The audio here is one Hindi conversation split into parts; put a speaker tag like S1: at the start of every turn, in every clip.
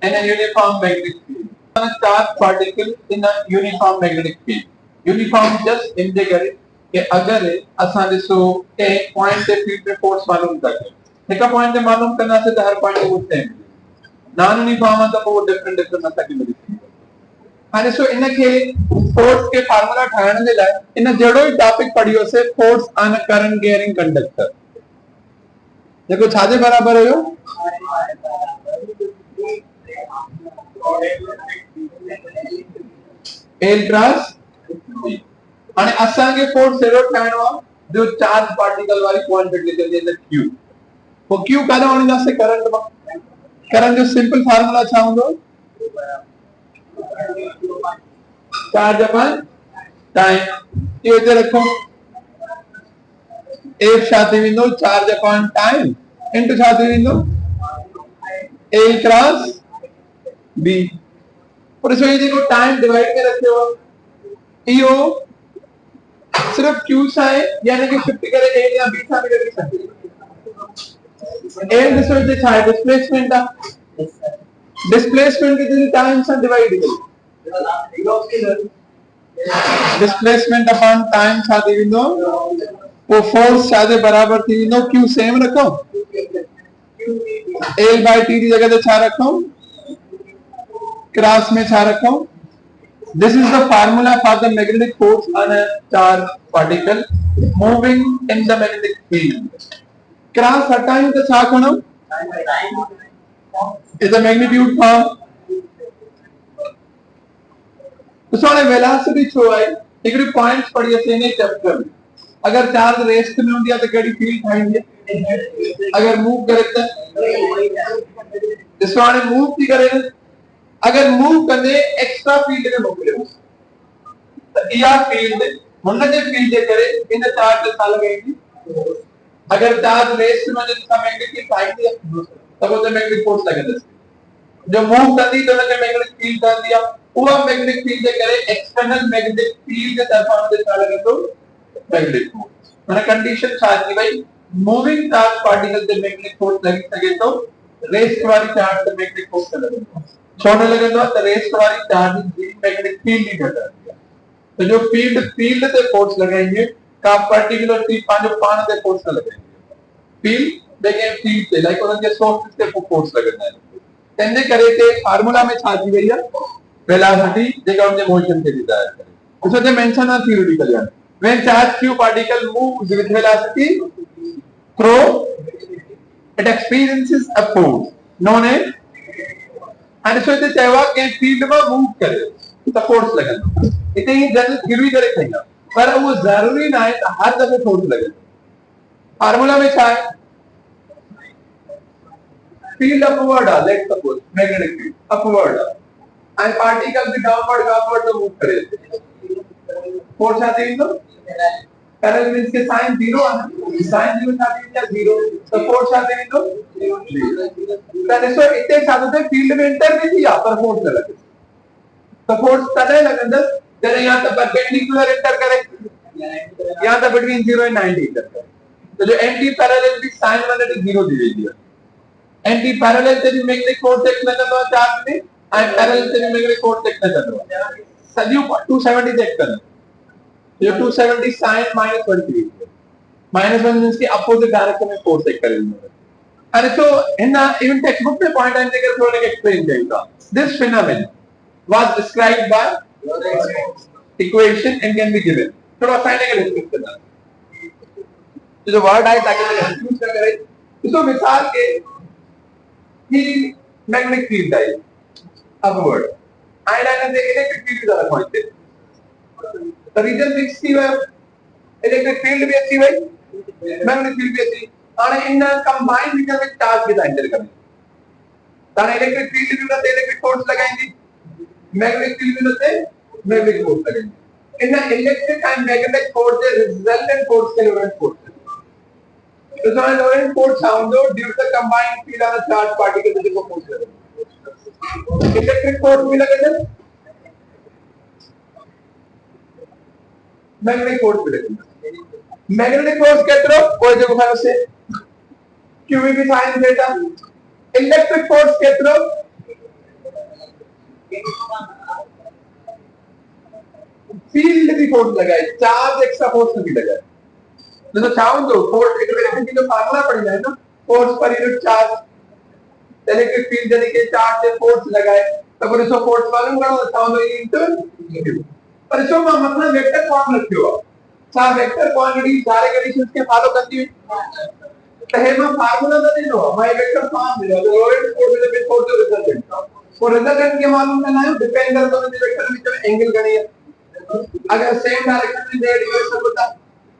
S1: in a uniform magnetic field. A charged particle in a uniform magnetic field. Uniform just indicate कि अगर असां ॾिसो के पॉइंट ते फील्ड में फोर्स मालूम कजे हिक पॉइंट ते मालूम करना से हर पॉइंट ते वो सेम नॉन यूनिफॉर्म है तो वो डिफरेंट असां खे मिली हाणे सो इनखे फोर्स के फार्मूला ठाहिण जे लाइ इन जहिड़ो ई टॉपिक पढ़ियोसीं force on current carrying conductor जेको छाजे बराबर हुयो एल क्रॉस बी हाणे असां खे फोर्स एरो ठाहिणो आहे जो चार्ज पार्टिकल वाली क्वांटिटी चइजे त क्यू वो क्यू काॾा आणींदासीं करंट मां करंट जो सिंपल फार्मूला छा हूंदो चार्ज अपन टाइम इहो हिते रखो एफ छा थी वेंदो चार्ज अपॉन टाइम इनटू छा थी वेंदो एल क्रॉस बी और इसमें जेको टाइम डिवाइड करे रखियो इहो सिर्फ q सां आहे यानी कि शिफ्ट करे a या b सां बि लिखी सघे एल ॾिसो हिते छा आहे डिस्प्लेसमेंट आहे डिस्प्लेसमेंट खे जॾहिं टाइम सां डिवाइड कयो डिस्प्लेसमेंट अपॉन टाइम छा थी वेंदो वो फोर्स छा जे बराबर थी वेंदो q सेम रखो l बाय t जी जगह ते छा रखो क्रॉस में छा रखो This is the formula for the magnetic force on a charged particle moving in the magnetic field. Cross हटाएं तो छा खणो is the magnitude form. तो सोने velocity छो आई हिकड़ी पॉइंट्स पढ़ी असे ने चैप्टर में अगर चार्ज रेस्ट में हुंदी तो केड़ी फील्ड ठाईंदी अगर मूव करे तो सोने मूव थी करे अगर मूव कंदे एक्स्ट्रा फील्ड में मोकिलियो त इहा फील्ड हुन जे फील्ड जे करे इन चार्ज ते छा लॻाईंदी अगर चार्ज रेस्ट में जे मैग्नेटिक फील्ड ठाहींदी त वो ते मैग्नेटिक फोर्स लॻंदसि जो मूव कंदी त हुन खे मैग्नेटिक फील्ड ठहंदी आहे उहा मैग्नेटिक फील्ड जे करे एक्सटर्नल मैग्नेटिक फील्ड जे तरफां ते छा लॻंदो मैग्नेटिक फोर्स माने कंडीशन छा थी वई मूविंग चार्ज पार्टिकल ते मैग्नेटिक फोर्स लॻी सघे तो रेस्ट वारी चार्ज ते मैग्नेटिक फोर्स लॻंदो छो न लगंदो त रेस्ट वारी चार्ज जी मैग्नेटिक फील्ड ही घटि आहे तो जो फील्ड ते फोर्स लगाएंगे का पर्टिकुलर फील्ड पांचो पाण ते फोर्स न लगाएंगे फील्ड देखे फील्ड ते लाइक उनन के सोर्स ते फोर्स लगंदा है तंजे करे के फार्मूला में छा थी वई है वेलोसिटी जेका उनके मोशन के डिजायर करे उसो जे मेंशन ऑन थ्योरेटिकल यानी when charge q particle moves with velocity through it experiences a force known as અને સો તે ચાહવા કે ફીલ્ડ માં મૂવ કરે તો ફોર્સ લગન એટલે એ જનરલ થિયરી કરે કઈના पर वो जरूरी ना है हर दफे फोर्स लगे फार्मूला में क्या है फील्ड अपवर्ड है let's suppose magnetic field upward है एंड पार्टिकल भी डाउनवर्ड तो मूव करे फोर्स आते हैं तो पैरेलल मींस के साइन 0 है साइन 0 आते हैं 0 तो फोर्स आते हैं तो 0 तो इतने साथ होते फील्ड में एंटर नहीं किया पर फोर्स लगे तो फोर्स तले लगंदस जने यहां तक परपेंडिकुलर एंटर करे यहां तक बिटवीन 0 एंड 90 एंटर करे तो जो एंटी पैरेलल भी साइन 180 दी गई है एंटी पैरेलल से भी मैग्नेटिक फोर्स एक्ट न करनो चार्ज में एंड पैरेलल से भी मैग्नेटिक फोर्स एक्ट न करनो सदियों 270 चेक करना ये 270 sin -1 -1 मींस के अपोजिट डायरेक्शन में फोर्स एक्ट करेंगे अरे तो इन इवन टेक्स्ट बुक में पॉइंट आने के थोड़ा एक्सप्लेन करेगा this phenomenon was described by equation and can be given थोड़ा फाइंड करके डिस्कस करना तो जो वर्ड आए ताकि मैं कंफ्यूज ना करे तो मिसाल के ही मैग्नेटिक फील्ड है अपवर्ड आयरन से इलेक्ट्रिक फील्ड की तरफ पहुंचते तो रीजन फिक्स थी है इलेक्ट्रिक फील्ड भी अच्छी भाई मैग्नेटिक फील्ड भी अच्छी और इन कंबाइंड रीजन में चार्ज की एंटर करें ताने इलेक्ट्रिक फील्ड भी होते इलेक्ट्रिक फोर्स लगाएंगे मैग्नेटिक फील्ड भी होते मैग्नेटिक फोर्स लगेंगे इन इलेक्ट्रिक एंड मैग्नेटिक फोर्स के रिजल्टेंट फोर्स के लोरेंट फोर्स तो जो Lorentz force sound due to the combined field of the charge particle को फोर्स लगेगा इलेक्ट्रिक फोर्स भी लगेगा मैग्नेटिक फोर्स भी लगेगा मैग्नेटिक फोर्स के तरफ कोई जो है उसे q भी sin थीटा इलेक्ट्रिक फोर्स केतिरो फील्ड की फोर्स लगाए, चार्ज एक्स्ट्रा फोर्स नहीं लगाए। तो चाहूं तो फोर्स इलेक्ट्रिसिटी जो फार्मूला पड़ जाए ना, force per unit charge, electric field यानी कि चार्ज से फोर्स लगाए, तो फिर इसको फोर्स मालूम करो, चाहूं तो इनटू पर इसको मतलब वेक्टर फॉर्म रखियो, चार वेक्टर क्वांटिटी सारे कंडीशंस के फॉलो करती है। तो हेमा फार्मूला तो नहीं लो, मैं वेक्टर फॉर्म मिला तो लोएड फोर्स में फोर्स रिजल्टेंट, वो रिजल्टेंट के मालूम करना है, डिपेंड करता है वेक्टर में एंगल करनी है। अगर सेम डायरेक्शन में जेड कर सकता था,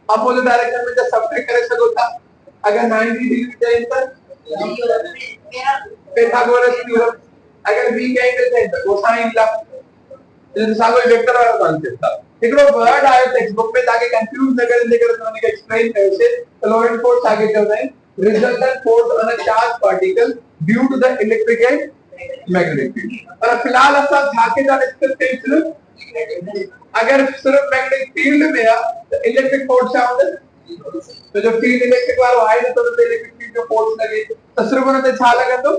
S1: अपोजिट डायरेक्शन में जब सब्ट्रैक्ट कर सकता था, अगर 90 डिग्री चाहिए तो पाइथागोरस थ्योरम, अगर v का एंगल चाहिए तो कोसाइन ला, जैसे सागो वेक्टर वाला कॉन्सेप्ट था। एकरो वर्ड आयो टेक्स्ट बुक में, ताकि कंफ्यूज न करे, लेकर मैंने एक्सप्लेन कैसे लोएड फोर्स आगे चल रहे हैं, resultant force on a charge particle due to the electric and magnetic field. और फिलहाल ऐसा धाके का डिस्कस करें, अगर सिर्फ मैग्नेटिक फील्ड में है तो इलेक्ट्रिक फोर्स क्या होता है, तो जो फील्ड इलेक्ट्रिक वाला है ना, तो इलेक्ट्रिक फील्ड जो फोर्स लगे तो सिर्फ उन्हें छा लगा तो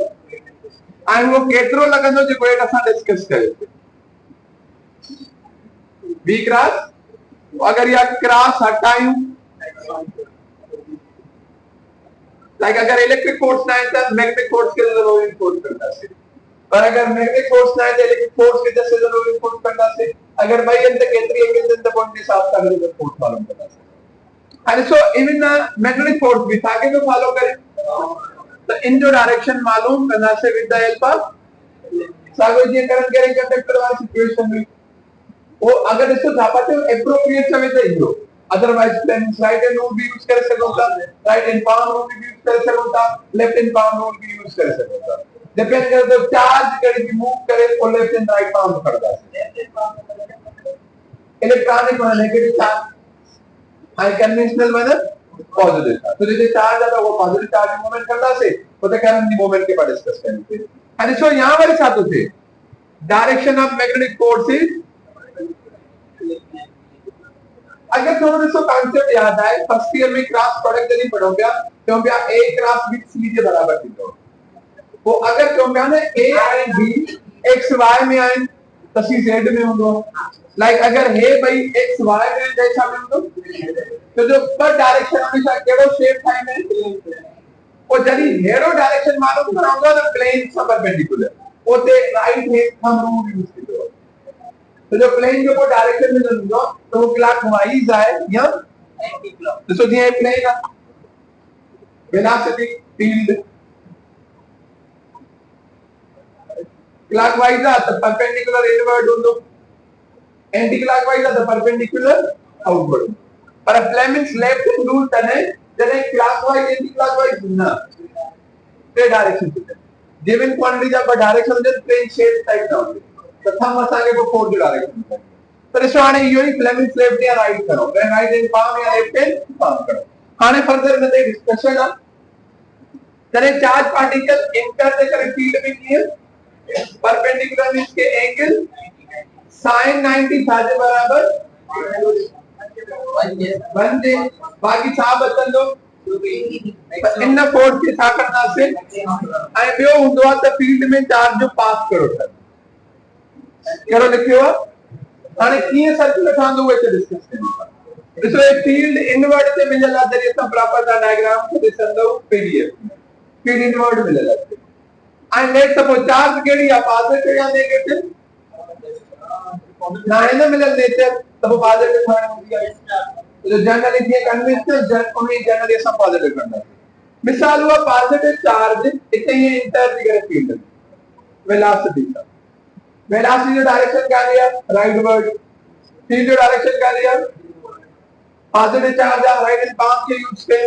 S1: एंड वो केतरो लगंदो जो कोई असा डिस्कस करे v क्रॉस, अगर या क्रॉस हटायूं, लाइक अगर इलेक्ट्रिक फोर्स ना है तो मैग्नेटिक फोर्स के जरूर इन्फोर्स करता है, और अगर मैग्नेटिक फोर्स ना है तो इलेक्ट्रिक फोर्स के जैसे जरूर इन्फोर्स करता है। अगर भाई अंत केतरी एंगल जंत पॉइंट के साथ का जरूर फोर्स मालूम करता है। And so even magnetic force भी ताकि तो फॉलो करें, तो इन जो डायरेक्शन मालूम करना से विद द हेल्प ऑफ सागो जी करंट कैरिंग कंडक्टर वाली सिचुएशन में वो अगर इसको झापाते हो एप्रोप्रिएट समय से ही हो, otherwise plain right hand rule भी यूज कर सकोगा, राइट हैंड पाम रूल भी यूज कर सकोगा, लेफ्ट हैंड पाम रूल भी यूज कर सकोगा, डिपेंड करता है चार्ज करे कि मूव करे और लेफ्ट हैंड राइट पाम पकड़ता है। इलेक्ट्रॉनिक में नेगेटिव चार्ज हाई कन्वेंशनल में पॉजिटिव चार्ज, तो जैसे चार्ज आता है वो पॉजिटिव चार्ज मूवमेंट करता से तो द करंट मूवमेंट के बाद डिस्कस करेंगे। एंड सो यहां वाले साथ होते direction of magnetic force is, अगर थोड़ा सा कॉन्सेप्ट याद आए फर्स्ट ईयर में क्रॉस प्रोडक्ट नहीं पढ़ोगे क्योंकि a क्रॉस b c के बराबर दिखो, वो अगर क्योंकि ना a and b x y में आए तो c z में होगा, लाइक अगर है भाई x y में जैसा में होगा तो जो पर डायरेक्शन हमेशा केवल शेप टाइम है, और यदि हेरो डायरेक्शन मालूम कराऊंगा तो प्लेन सब परपेंडिकुलर होते right hand thumb rule use करो, तो जो प्लेन जो को डायरेक्शन में लूंगा तो वो क्लॉकवाइज आए या एंटी क्लॉक, तो ये प्लेन है वेलोसिटी फील्ड क्लॉकवाइज है तो परपेंडिकुलर इनवर्ड होतो, एंटी क्लॉकवाइज है तो परपेंडिकुलर आउटवर्ड, पर फ्लेमिंग्स लेफ्ट हैंड रूल तने जने क्लॉकवाइज एंटी क्लॉकवाइज ना ते डायरेक्शन गिवन क्वांटिटी जब डायरेक्शन दे प्लेन शेप टाइप ना होते प्रथम असांखे को फोर्स डायरेक्शन में, पर इसो हाने इहो ही फ्लेमिंग्स लेफ्ट या राइट करो, राइट हैंड पाम या लेफ्ट हैंड पाम करो। हाने फर्दर में ते डिस्कशन है जने चार्ज पार्टिकल इंटर दे करे फील्ड में किए परपेंडिकुलर में इसके एंगल sin 90 साजे बराबर बंदे बाकी सा बदल दो इन फोर्स के साथ करना से आई बियो हुंदो त फील्ड में चार्ज जो पास करो था करो लिखियो हाने कीअं सर्किल ठहंदो उहे ते डिस्कस कयूं। ॾिसो एक फील्ड इनवर्ड ते मिलियल आहे जॾहिं असां प्रॉपर सा डायग्राम खे ॾिसंदो पीडीएफ फील्ड इनवर्ड मिलियल आहे एंड लेट सपोज चार्ज केड़ी आहे पॉजिटिव या नेगेटिव ना है ना मिलियल नेचर तब पॉजिटिव ठहण हूंदी आहे, तो जनरली थी कन्वेंशनल जन उन्हें जनरली असां पॉजिटिव करना है। मिसाल हुआ पॉजिटिव चार्ज इते ही इंटर थी करे फील्ड वेलोसिटी का वेलोसिटी जो डायरेक्शन क्या दिया राइट वर्ड, फील्ड जो डायरेक्शन क्या दिया पॉजिटिव चार्ज है राइट एंड पाम के यूज के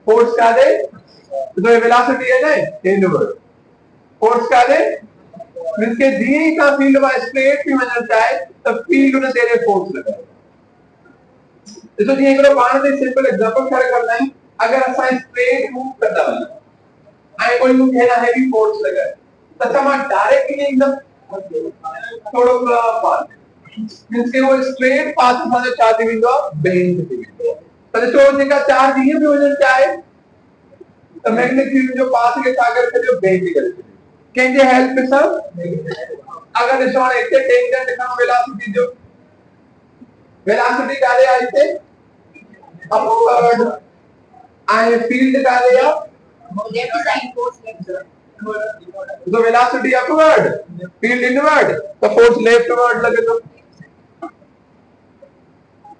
S1: फोर्स क्या दे तो वेलोसिटी है ना इनवर्ड फोर्स क्या दे इसके दिए का फील्ड में स्ट्रेट भी बन जाए तो फील्ड उन्हें तेरे फोर्स लगा। तो ये एक बार में सिंपल एग्जांपल क्या करना है, अगर असा स्ट्रेट मूव करता है आई कोई मूव है हैवी फोर्स लगा तो समा डायरेक्टली एकदम थोड़ो पाथ मींस के वो स्ट्रेट पाथ में चार्ज विंडो बेंड थी तो जो जेका चार्ज ये भी वजन क्या है तो मैग्नेटिक फील्ड जो पास के सागर से जो बेंड करे कैन दे हेल्प सर अगर ॾिसो हाणे हिते टेंजेंट खां वेलोसिटी जो वेलोसिटी काॾे आहे हिते अपवर्ड ऐं फील्ड काॾे आहे तो वेलोसिटी अपवर्ड फील्ड इनवर्ड तो फोर्स लेफ्टवर्ड लगे तो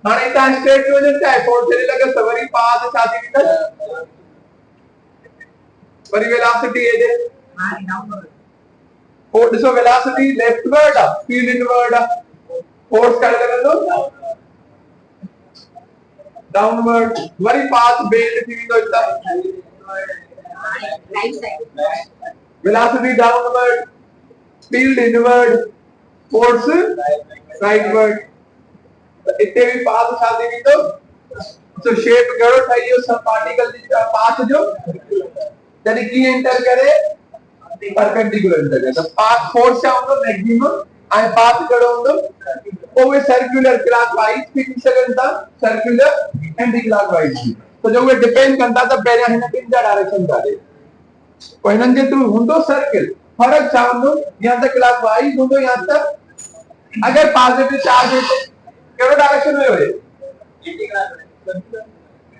S1: हाणे हितां स्ट्रेट वञनि था फोर्स जॾहिं लॻे त वरी पाथ छा थी वेंदसि वरी वेलोसिटी हेॾे फोर्स ॾिसो वेलोसिटी लेफ्टवर्ड आहे फील्ड इनवर्ड आहे फोर्स काॾे लॻंदो डाउनवर्ड वरी पाथ बेंड थी वेंदो हितां velocity downward field inward force rightward इतने भी पाथ शादी भी तो शेप करो ठाइयो सब पार्टिकल जी पाथ जो यानी की एंटर करे परपेंडिकुलर एंटर करे तो पाथ फोर्स क्या होगा मैक्सिमम आई पाथ करो होगा वो वे सर्कुलर क्लॉकवाइज भी सेकंड था सर्कुलर एंटी क्लॉकवाइज तो जो वो डिपेंड करता था पहले हिन किन जा डायरेक्शन था हिननि जे थ्रू हूंदो सर्किल फर्क छा हूंदो या त क्लॉकवाइज हूंदो या त अगर पॉजिटिव चार्ज हिते कहिड़ो डायरेक्शन में हुए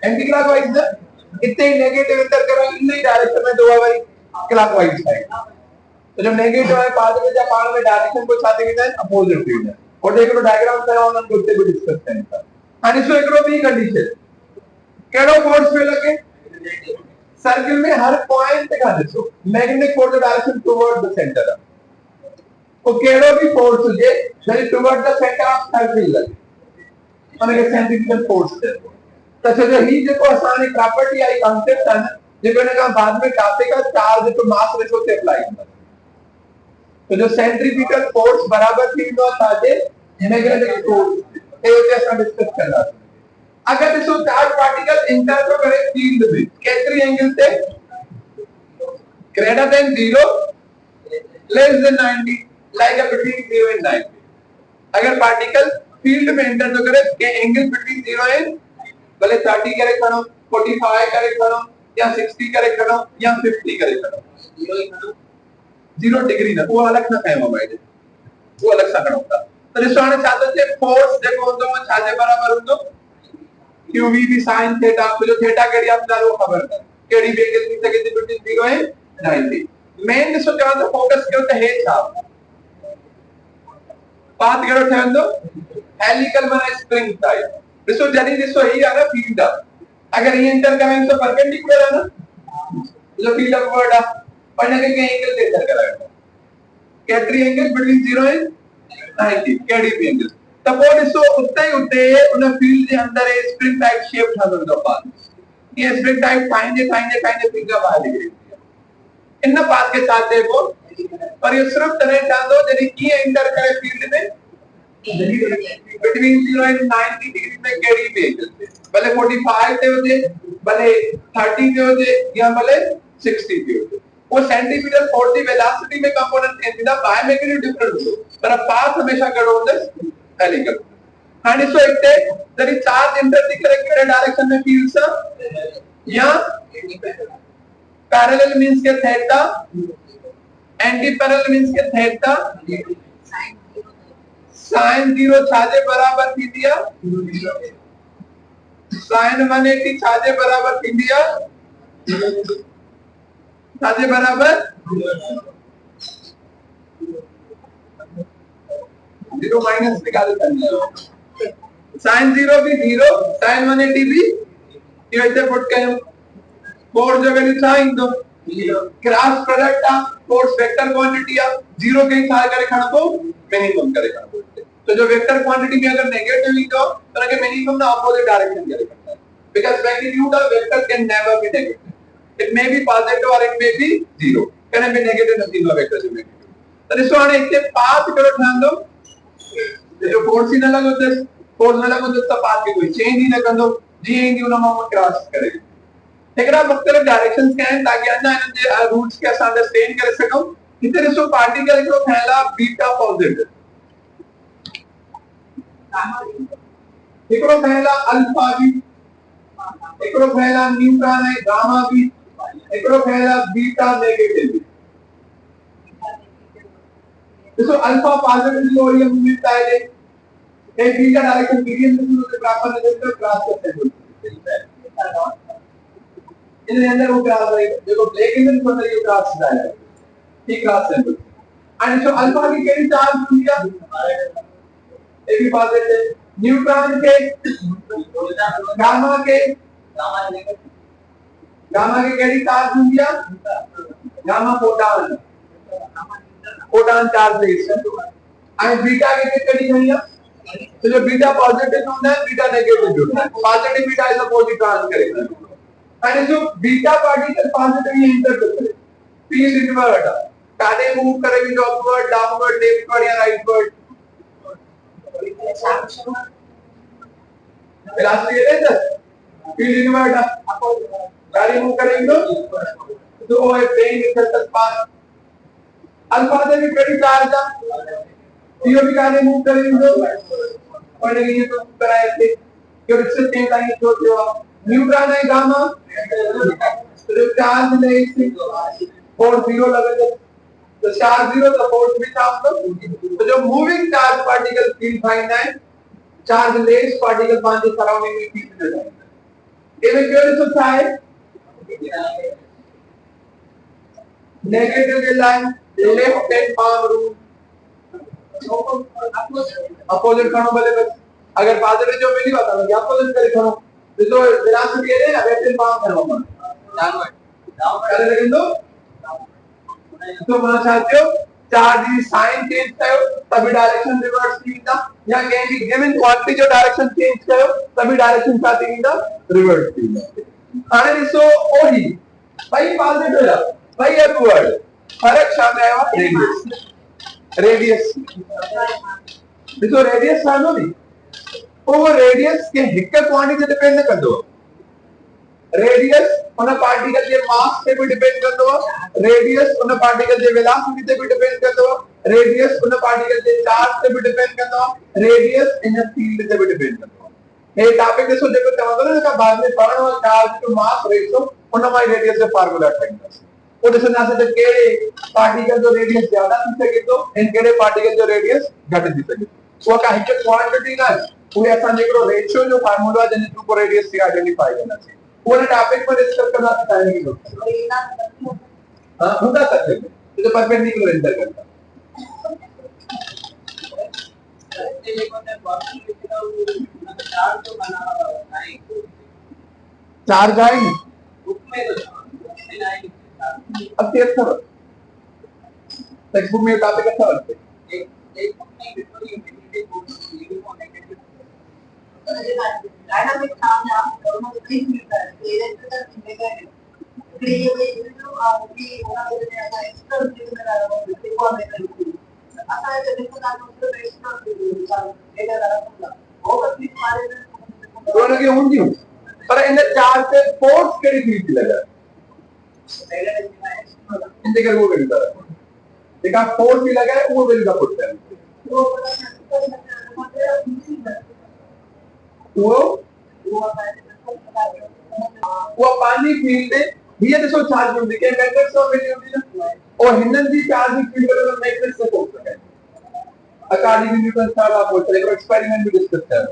S1: एंटी क्लॉकवाइज न इते ही नेगेटिव एंटर करो इन ही डायरेक्शन में दो वरी क्लॉकवाइज साइड तो जो नेगेटिव है पॉजिटिव जा पाण में डायरेक्शन को छा थी वेंदा आहिनि अपोजिट थी वेंदा आहिनि और हिकिड़ो डायग्राम कयो उन्हनि को उते भी डिस्कस कयूं था हाणे ॾिसो हिकिड़ो ॿी कंडीशन कहिड़ो फोर्स पियो लॻे सर्किल में हर पॉइंट का देखो magnetic force direction toward the centre वो केड़ो भी force J zari toward the centre of circle लगे माने के सेंट्रीफ्यूगल फोर्स है तो जो ही देखो आसान एक प्रॉपर्टी आई कांसेप्ट है जेको ने का बाद में काफी का चार्ज तो मास रेशो से अप्लाई होता है तो जो सेंट्रीफ्यूगल फोर्स बराबर थी दो साथे मैग्नेटिक फोर्स ए जैसा डिस्कस कर रहा अगर इसको चार्ज पार्टिकल इंटर तो करे फील्ड में केतरी एंगल से greater than 0 less than 90 like a between 0 and 90 अगर पार्टिकल फील्ड में एंटर तो करे के एंगल बिटवीन 0 एंड भले 30 करे खणो 45 करे खणो या 60 करे खणो या 50 करे खणो 0 डिग्री ना वो अलग ना कयो भाई वो अलग सा खणो था तो ॾिसो हाणे छा थो थिए फोर्स जेको हूंदो वो छा जे बराबर हूंदो QV भी sin थीटा तो जो थीटा केड़ी आपदा वो खबर है केड़ी भी एंगल थी सके बिटवीन 0 एंड 90 मेन ॾिसो चवां तो फोकस कयो त हे छा पाथ केड़ो ठहंदो हेलिकल माने स्प्रिंग टाइप ॾिसो जदी ॾिसो ही आहे ना फील्ड अगर ये एंटर करें तो परपेंडिकुलर है ना जो फील्ड अपवर्ड है और ना के एंगल से एंटर करेगा केतरी एंगल बिटवीन 0 एंड 90 केड़ी भी एंगल तब वो ॾिसो उते ही उते उन फील्ड जे अंदर स्प्रिंग टाइप शेप ठहंदो पाथ ये स्प्रिंग टाइप ठाहींदे फिगर बाहर निकरी इन पाथ के साथ देखो और ये सिर्फ तने ठहंदो जदी की एंटर करे फील्ड में बिटवीन 0 एंड 90 डिग्री में केड़ी भी एंगल भले 45 ते हुजे भले 30 ते हुजे या भले 60 पे हुजे वो सेंटीमीटर फोर्स दी वेलोसिटी में कंपोनेंट चेंज दा बायोमैग्नेटिक डिफरेंस हो पर पाथ हमेशा कड़ो होंदे हेलिकल हाने सो इते जरी चार्ज एंटर थी करे केड़े डायरेक्शन में फील्ड सा या पैरेलल मींस के थीटा एंटी पैरेलल मींस के थीटा sin 0 छाजे बराबर थी दिया sin 180 छाजे बराबर थी दिया छाजे बराबर 0 माइनस निकाल करनी है sin 0 भी 0 sin 180 भी ये इते पुट कयो फोर्स जो वैल्यू था इंदो क्रॉस प्रोडक्ट आ फोर्स वेक्टर क्वांटिटी आ 0 के साथ करे खणबो मिनिमम करे खणबो तो जो वेक्टर क्वांटिटी में अगर नेगेटिव लिखो तो के मिनिमम ना अपोजिट डायरेक्शन करे खणता because magnitude of vector can never be negative it may be positive और it may be 0 can be negative nothing of vector जो मैग्नीट्यूड तो दिस वन इते पाथ करो ठंदो जो फोर्स ही न लगो तो पाथ के कोई चेंज ही न कंदो जी इंदी उन में क्रॉस करे एकरा मुख्तलिफ डायरेक्शंस के हैं ताकि अन्ना जे रूट्स के साथ अंडरस्टैंड कर सको इते ॾिसो पार्टिकल को फैला बीटा पॉजिटिव एकरो फैला अल्फा भी एकरो फैला न्यूट्रॉन है गामा भी एकड़ो कहला बीटा नेगेटिव तो अल्फा पॉजिटिव जो ये मूवमेंट आए एक बीटा डायरेक्शन मीडियम बिंदु से बराबर नजर क्रॉस करते हैं इसके अंदर वो क्रॉस है देखो ब्लैक इंजन पर ये क्रॉस जाएगा ठीक क्रॉस है एंड सो अल्फा की केरी चार्ज दिया एक ही पॉजिटिव न्यूट्रॉन के गामा के केरी चार्ज दिया गामा फोटॉन चार्ज है एंड बीटा के केरी दिया तो जो बीटा पॉजिटिव होता है बीटा नेगेटिव होता है positive beta is opposite trans करेगा एंड जो बीटा पार्टिकल पॉजिटिव ये इंटर करते हैं फील्ड इनवर्ट काने मूव करेंगे जो अपवर्ड डाउनवर्ड लेफ्टवर्ड या राइटवर्ड वेलोसिटी है ना फील्ड इनवर्ट गाड़ी मूव करेंगे तो वो प्लेन निकलता पास अल्फा से भी कड़ी चार्ज है ये भी गाने मूव करेंगे और ये तो कराए थे कि इससे तेज आएंगे जो न्यूट्रॉन है गामा तो चार्ज नहीं से फोर्स जीरो लगेगा तो चार्ज जीरो तो फोर्स भी था तो जो moving charge particle field find है चार्ज लेस पार्टिकल पांच के सराउंडिंग में फील्ड हो जाएगा ये में क्यों होता है negative line left hand palm rule opposite करो बोले बस अगर पॉजिटिव जो मेरी बात है अपोजिट करे करो तो जो वेलोसिटी है ना वेक्टर पाम करो डाउनवर्ड करे लेकिन तो माना चाहते हो चार्ज की साइन चेंज करो तभी डायरेक्शन रिवर्स कीदा या कहीं भी गिवन क्वांटिटी जो डायरेक्शन चेंज करो तभी डायरेक्शन साथ कीदा रिवर्स कीदा आने दिसो ओही भाई पॉजिटिव है भाई अपवर्ड फर्क शामिल है रेडियस तो रेडियस सानो नहीं वो रेडियस के हिक क्वांटिटी पे डिपेंड कर दो रेडियस उन पार्टिकल के मास पे भी डिपेंड कर दो रेडियस उन पार्टिकल के वेलोसिटी पे भी डिपेंड कर दो रेडियस उन पार्टिकल के चार्ज पे भी डिपेंड कर दो रेडियस इन फील्ड पे भी डिपेंड कर दो ये टॉपिक देखो देखो तवंदर का बाद में पढ़ो चार्ज टू मास रेशियो उन माय रेडियस से फार्मूला ठाइंदा वो दिसना से केड़े पार्टिकल जो रेडियस ज्यादा थी सके तो इन केड़े पार्टिकल जो रेडियस घट थी सके वो का हिक क्वांटिटी ना वो ऐसा जेकड़ो रेशियो जो फार्मूला जने टू को रेडियस से आइडेंटिफाई करना चाहिए पूरे टॉपिक पर डिस्कस करना चाहिए कि हां होता सकते तो परपेंडिकुलर इंटर करता चार्ज आएगी अब टेस्ट करो टेक्स्ट बुक में टॉपिक अच्छा लगता है एक बुक में यूटिलिटी डायनामिक नाम दोनों ठीक मिलता है इलेक्ट्रिकल इंजीनियरिंग क्रिएटिव की होना है एक्स्ट्रा इंजीनियर देखो हमें आता है जब देखो ना तो एक्स्ट्रा डेटा रखूंगा वो भी हमारे दोनों के होंगी पर इन चार्ज से फोर्स केड़ी फील्ड लगा इंडिकेटर वो मिलता है देखा फोर्स भी लगा है वो मिलता पड़ता है वो पानी फील्ड है ये देखो चार्ज में दिखे मैग्नेट से मिली होती है और हिंडन की चार्ज फील्ड को मैग्नेट से पहुंच सके अकॉर्डिंग टू न्यूटन का आप बोलते हैं एक्सपेरिमेंट भी डिस्कस कर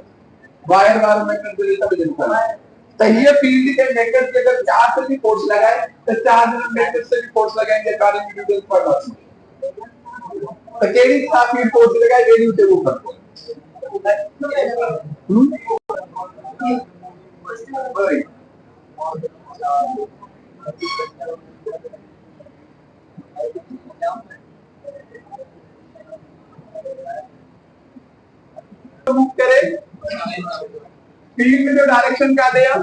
S1: वायर वायर मैग्नेट से सब जनता तो ये फील्ड के मैग्नेट के अगर चार्ज से भी फोर्स लगाए तो चार्ज में मैग्नेट से भी फोर्स लगाएंगे अकॉर्डिंग टू न्यूटन का लॉ तो केडी का फील्ड फोर्स लगाए वैल्यू से वो करते हैं करे फील्ड में जो डायरेक्शन का दिया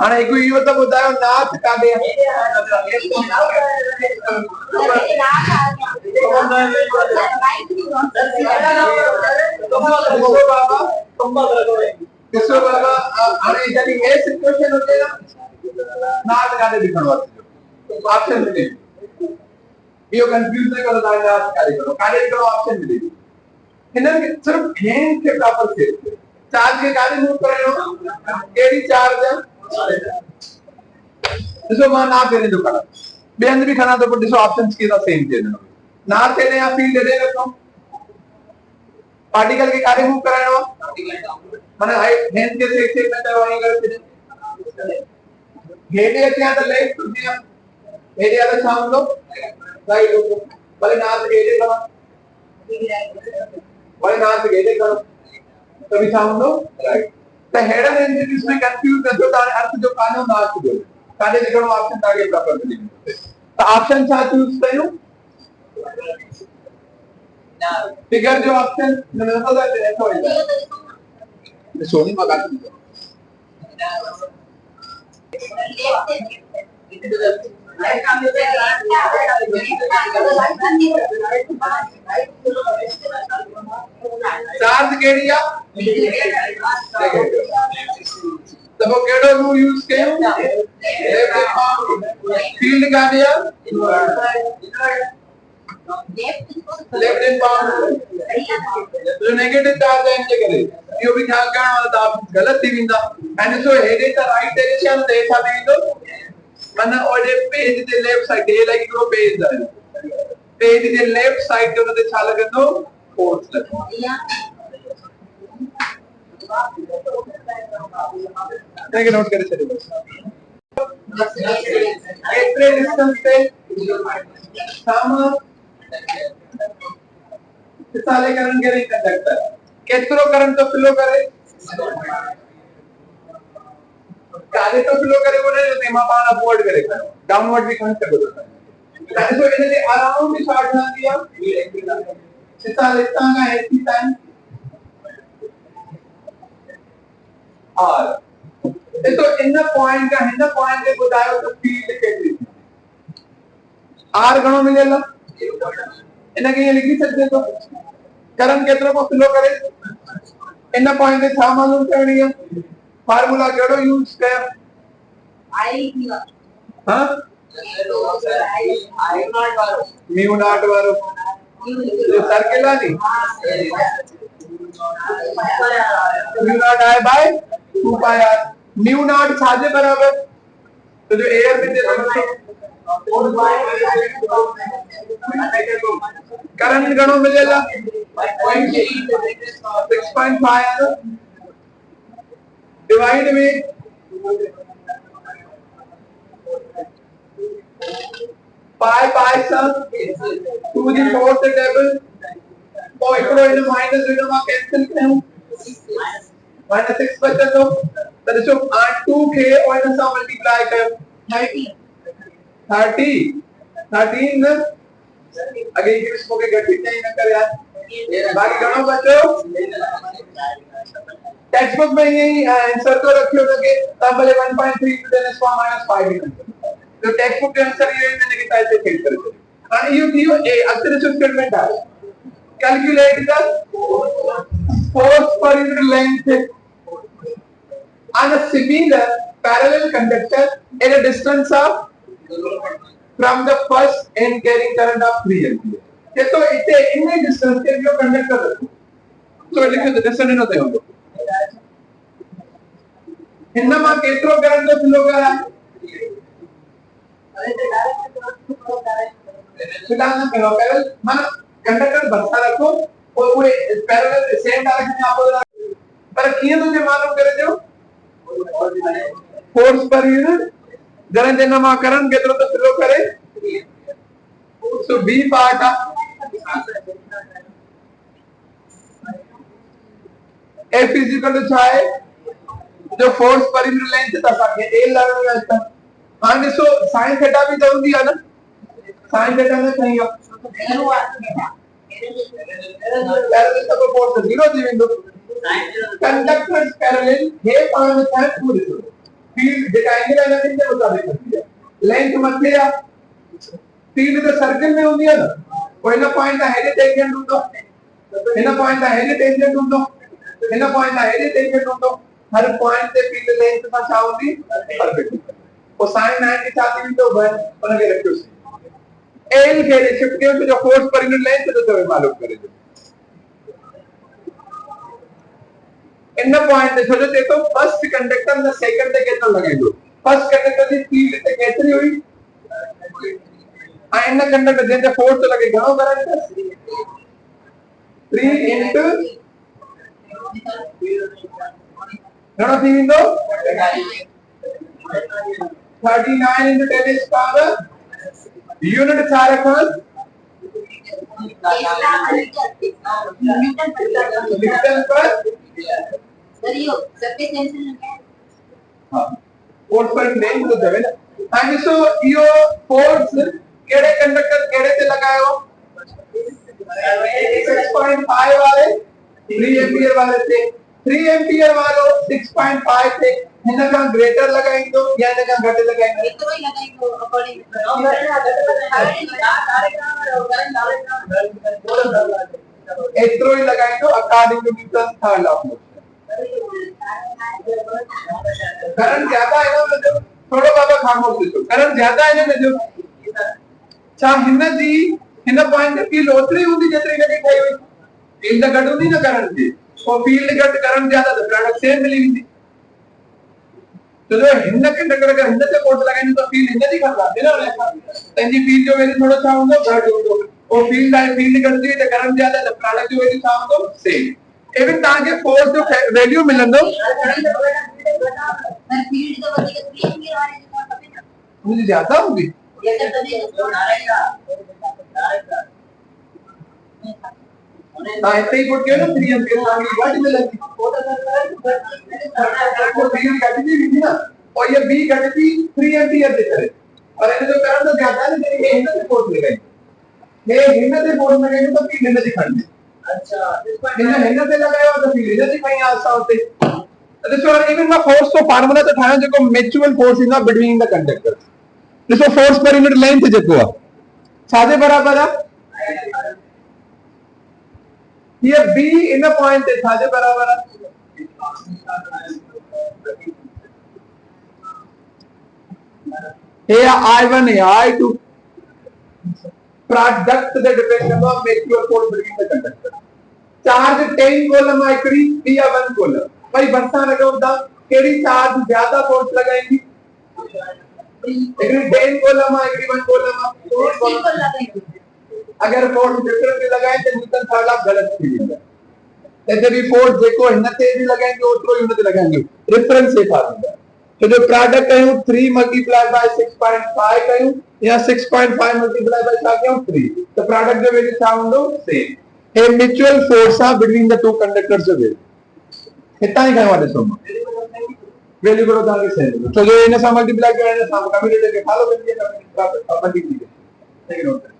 S1: आने एक ये तो बताओ नाथ का दिया किसको बाबा आने यदि ये सिचुएशन होते ना नाथ का दे दिखाओ ऑप्शन मिले ये कंफ्यूज नहीं करो नाथ का करो कार्य करो ऑप्शन मिलेगी इन्हें सिर्फ गेन के बराबर से चार्ज के कार्य मूव कर रहे हो केडी चार्ज है ॾिसो मां ना तेरे जो खणा ॿिए हंधि बि खणा थो पर ॾिसो ऑप्शंस कीअं था सेम थियनि ना तेरे या फील्ड हेॾे रखो पार्टिकल खे काॾे मूव कराइणो आहे माना हेंड खे सेक में चयो वहीं करे हेॾे अचां त लेफ्ट हुजे हेॾे आ त छा हूंदो राइट हूंदो भले ना ते हेॾे खणो भले ना ते हेॾे खणो त बि छा हूंदो राइट त हेड़नि एंटिटीज़ में कंफ्यूज न थियो त अर्थ जो कानो ना थियो काॾे लिखणो ऑप्शन तव्हांखे प्रॉपर मिली त ऑप्शन छा चूज़ कयूं फिगर जो ऑप्शन नंबर का देखो ये सोनी मगा चार्ज केड़िया तब केड़ो रूल यूज कयो फील्ड का दिया लेफ्ट इन बाउंड जो नेगेटिव चार्ज है इनके करे यो भी ख्याल करण वाला तो आप गलत थी विंदा एंड सो हेडे द राइट डायरेक्शन ते छा थी विंदो माना ओडे पेज दे लेफ्ट साइड हे लाइक हिकड़ो पेज आहे पेज दे लेफ्ट साइड ते उनते छा लगंदो फोर्स लगंदो लेकिन नोट करे छॾियो एतिरे डिस्टेंस ते सामा साले करंट के कंडक्टर केतिरो करंट तो फ्लो करे काले तो फ्लो करे वो नहीं तेमा पान अपवर्ड करे डाउनवर्ड भी खंड कर देता है तो इन्हें अराउंड भी शॉर्ट ना दिया साले तांगा है की टाइम और तो इन पॉइंट के बुधायो तो फील्ड केतरी आर घणो मिलेला इन के ये लिखी सकते तो करंट केतरो को फ्लो करे इन पॉइंट पे छा मालूम करनी है फार्मूला केड़ो यूज कर आई हां म्यू नॉट वारो ये सर्किल है नी mu naught I by 2 pi r mu naught छाजे बराबर तो जो एयर में दे करंट घणो मिलेला 6.5 डिवाइड में पाई सब 2 दी 4th टेबल और एकड़ो इन माइनस इन मा कैंसिल कयूं -6 बचे तो ॾिसो 2 के और इन सां मल्टीप्लाई कयो 13 न अगे इंग्लिश को के घटी नहीं न कर यार बाकी घणो बचो टेक्स्ट बुक में यही आंसर तो रखियो तो के तब भले 1.3 टू 10 पावर -5 तो टेक्स्ट बुक के आंसर ये मैंने के टाइप से फिल कर दो और यू दियो ए अक्सर इस स्टेटमेंट है calculate the force per unit length on a similar parallel conductor at a distance of from the first end carrying current of 3 ampere ये तो इतने इतने डिस्टेंस के जो कंडक्टर रखो तो लिखो तो डिस्टेंस होते होंगे इनमें केतरो करंट फ्लो करा फिलहाल ना करो पैरेलल माना कंडक्टर बसा रखो और पूरे पैरेलल सेम डायरेक्शन में आपको पर किए तो जे मालूम करे जो फोर्स पर यूनिट जरा देना मा करंट केतरो तो फ्लो करे so b part f is equal to क्या है जो फोर्स पर यूनिट लेंथ था साके a लर्न में आता हां देखो sin थीटा भी जरूरी है ना sin थीटा में कहीं हो पैरेलल तो फोर्स 0 दी बिंदु कंडक्टर्स पैरेलल हे पान था पूरे फील्ड डिजाइन एनालिसिस के मुताबिक होती है लेंथ मध्य या फील्ड तो सर्कल में होती है ना कोई ना पॉइंट है टेंजेंट ఉందో इना पॉइंट है टेंजेंट ఉందో इना पॉइंट है टेंजेंट ఉందో हर पॉइंट पे फील्ड लेंथ का क्या होगी परपेंडिकुलर और sin 90 चाहती भी तो वन उनके रखियो एल के शिफ्ट के जो फोर्स पर यूनिट लेंथ तो मालूम करे इन पॉइंट छोटे ते तो फर्स्ट कंडक्टर ने सेकंड ते केतना लगेलो फर्स्ट कंडक्टर की फील्ड ते केतरी हुई इन कंडक्टर जे फोर्स लगे घणो करंट 3 into घणो थी वेंदो 39 into 10 is power यूनिट छा रखण न्यूटन पर
S2: सरियो सरफेस टेंशन है
S1: हां फोर्स पर प्लेन तो देवे ना हां सो यो फोर्स केड़े कंडक्टर केड़े ते लगायो 6.5 वाले 3 एंपियर वाले थे 3 एंपियर वालो 6.5 थे हिन का ग्रेटर लगाइंदो या हिन का घट लगाइंदो
S2: एतरो ही लगाइंदो अकॉर्डिंग
S1: एतरो ही लगाइंदो according to Newton third law of motion current ज्यादा है ना जो थोड़ा बाबा खामोश थी करंट ज्यादा है ना जो छा हिन जी हिन पॉइंट ते फील्ड ओतरी हुंदी जेतरी इनके ठही हुई फील्ड घट हुंदी ना करंट जी और फील्ड घट करंट ज्यादा तो प्रोडक्ट सेम मिली हुंदी तो जो हिन कंडक्टर अगर हिन ते फोर्स लगाइंदो तो फील्ड हिन जी खपा है ना तंजी फील्ड जो वैल्यू थोड़ो छा हुंदो घट हुंदो और फील्ड है फील्ड घटदी तो करंट ज्यादा तो प्रोडक्ट जो वैल्यू छा हुंदो सेम even ताके फोर्स जो वैल्यू मिलंदो
S2: फील्ड तो वधी 3 एंपियर वाले जो खपे ना
S1: मुझे ज्यादा होगी
S2: ये तो तभी
S1: हां ऐसे ही पुट के ना 3 एंपियर वाली घट मिलेगी वो फील्ड घटती भी थी ना और ये बी घटती 3 एंपियर दे करे और ये जो करंट तो ज्यादा है ये हिन से फोर्स लगाई ये हिन से फोर्स लगाई तो फील्ड हिन से खंड अच्छा हिन से लगायो तो फील्ड हिन से कहीं आसा होते दिसो इवन मां फोर्स तो फार्मूला तो ठायो जेको mutual force in between the conductors दिसो फोर्स पर यूनिट लेंथ जेको आ छाजे बराबर आ ये बी इन पॉइंट ते छाजे बराबर आ हे I1 है I2 product the depend on mutual force between the conductor charge 10 column आइकड़ी या 1 कॉलम भाई बरसा लगाओ दा केड़ी चार्ज ज्यादा फोर्स लगाएगी एकड़ी 10 कॉलम आइकड़ी 1 कॉलम
S2: सिंपल लगाएंगे
S1: अगर फोर्स डिफरेंट लगाए तो न्यूटन थर्ड लॉ गलत थी वेंदा ऐसे भी फोर्स जेको हिन ते भी लगाएंगे ओतरो ही हुन ते लगाएंगे रेफरेंस से फार्मूला तो जो प्रोडक्ट कयूं 3 मल्टीप्लाई बाय 6.5 कयूं या 6.5 मल्टीप्लाई बाय छा कयूं 3 तो प्रोडक्ट जो वैल्यू छा हुंदो सेम ए म्यूचुअल फोर्स आ बिटवीन द टू कंडक्टर्स जो वैल्यू हितां ही खयो ॾिसो वैल्यू करो ताके सेम तो जो इन सां मल्टीप्लाई कयो इन सां कम्यूटेटर के फॉलो कर दिया मल्टीप्लाई ठीक है